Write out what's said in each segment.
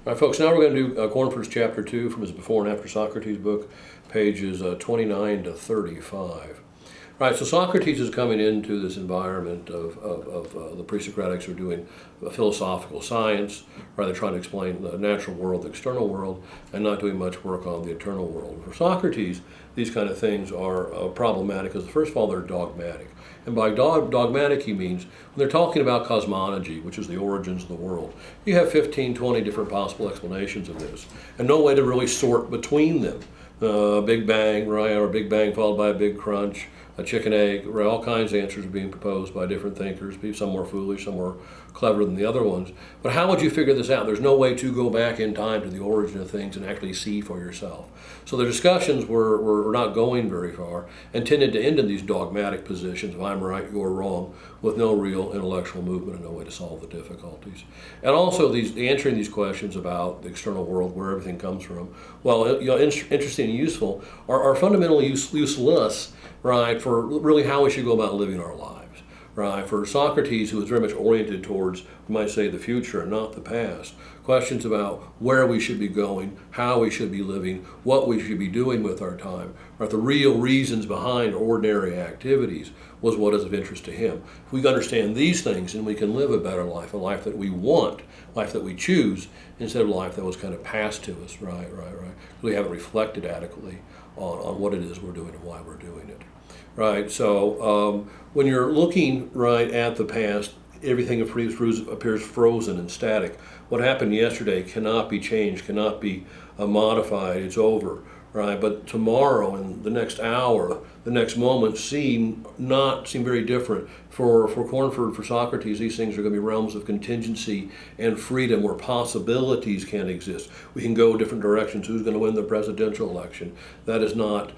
All right, folks, now we're going to do Cornford's Chapter 2 from his Before and After Socrates book, pages 29 to 35. All right, so Socrates is coming into this environment of the pre-Socratics who are doing philosophical science, rather trying to explain the natural world, the external world, and not doing much work on the eternal world. For Socrates, these kind of things are problematic because, first of all, they're dogmatic. And by dogmatic, he means when they're talking about cosmology, which is the origins of the world, you have 15, 20 different possible explanations of this, and no way to really sort between them. Big Bang, right, or Big Bang followed by a big crunch, a chicken egg, right, all kinds of answers are being proposed by different thinkers, some more foolish, some more clever than the other ones. But how would you figure this out? There's no way to go back in time to the origin of things and actually see for yourself. So the discussions were not going very far and tended to end in these dogmatic positions of I'm right, you're wrong, with no real intellectual movement and no way to solve the difficulties. And also answering these questions about the external world, where everything comes from, well, interesting and useful, are fundamentally useless, right, for really how we should go about living our lives. Right, for Socrates, who was very much oriented towards, we might say, the future and not the past, questions about where we should be going, how we should be living, what we should be doing with our time, right, the real reasons behind ordinary activities was what is of interest to him. If we understand these things, then we can live a better life, a life that we want, life that we choose, instead of a life that was kind of passed to us, right. We haven't reflected adequately on what it is we're doing and why we're doing it. Right, so when you're looking right at the past, everything appears frozen and static. What happened yesterday cannot be changed, cannot be modified. It's over, right? But tomorrow and the next hour, the next moment seem very different. For Cornford, for Socrates, these things are going to be realms of contingency and freedom where possibilities can exist. We can go different directions. Who's going to win the presidential election? That is not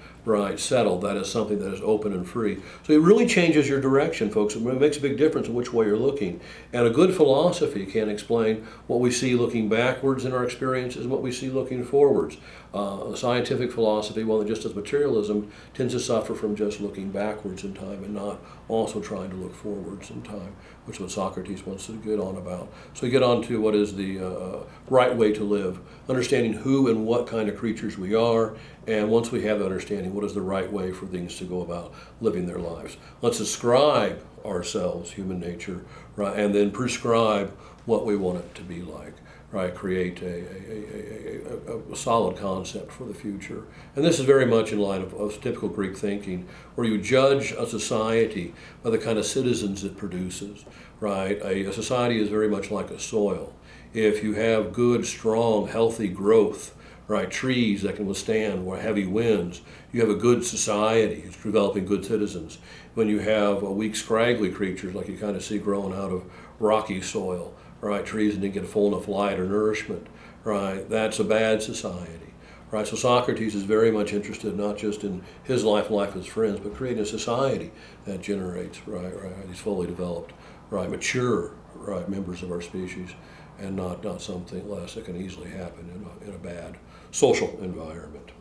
settled. That is something that is open and free. So it really changes your direction, folks. It makes a big difference in which way you're looking. And a good philosophy can explain what we see looking backwards in our experiences and what we see looking forwards. A scientific philosophy, one that just as materialism, tends to suffer from just looking backwards in time and not also trying to look forwards in time, which is what Socrates wants to get on about. So we get on to what is the right way to live, understanding who and what kind of creatures we are, and once we have that understanding, what is the right way for things to go about living their lives. Let's ascribe ourselves, human nature, right, and then prescribe what we want it to be like. Right, create a solid concept for the future. And this is very much in line of typical Greek thinking, where you judge a society by the kind of citizens it produces. Right, a society is very much like a soil. If you have good, strong, healthy growth, right, trees that can withstand heavy winds, you have a good society. It's developing good citizens. When you have weak, scraggly creatures like you kind of see growing out of rocky soil, right, trees that didn't get full enough light or nourishment, right, that's a bad society, right? So Socrates is very much interested not just in his life and life of his friends, but creating a society that generates, right, these fully developed, right, mature, right, members of our species, and not something less that can easily happen in a bad social environment.